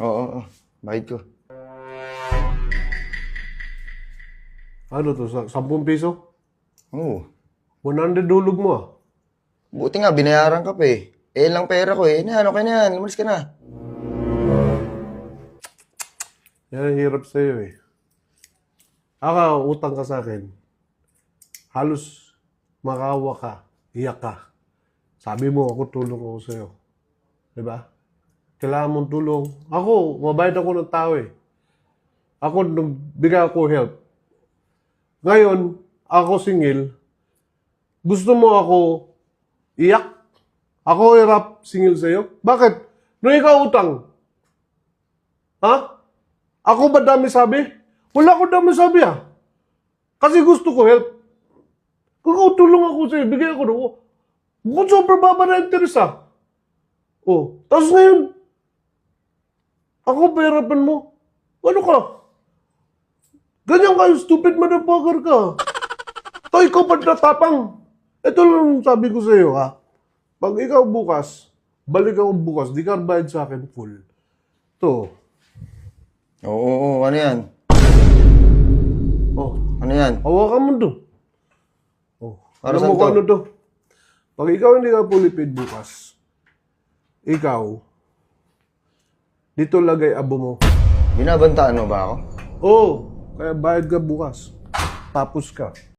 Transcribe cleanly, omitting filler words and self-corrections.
Oo. Bayad ko. Ano to? 10 piso? Oo. 100 dulog mo ah. Buti nga, binayaran ka pa eh. Eh, lang pera ko eh. Ano ka na yan? Lumalis ka na. Yan ang hirap sa'yo eh. Utang ka sa akin. Halos makawa ka, iyak ka. Sabi mo, ako tulong ako sa'yo. Diba? Kailangan mong tulong. Ako, mabait ako ng tao eh. Ako, nagbigay ako help. Ngayon, ako single. Gusto mo ako iyak? Ako hirap singil sa'yo? Bakit? Nung ikaw utang. Ha? Ako ba dami sabi? Wala ko dami sabi ah. Kasi gusto ko help. Kung tulong ako sa'yo, bigay ako doon. Bukod sobrang baba na interest ah. Oh, tapos ngayon, ako pahirapan mo. Ano ka? Ganyan ka, stupid motherfucker ka. To, ikaw pa natapang. Ito lang sabi ko sa'yo ha. Pag ikaw bukas, balik ako bukas, di ka bayad sa akin full. To. Oo, ano yan? Oh, Ano yan? hawakan mo to. Oh, Para alam mo saan kung to? ano to? Pag ikaw hindi ka fully paid bukas, ikaw, dito lagay abo mo. Binabantaan mo ba ako? Oh, kaya bayad ka bukas. Tapos ka.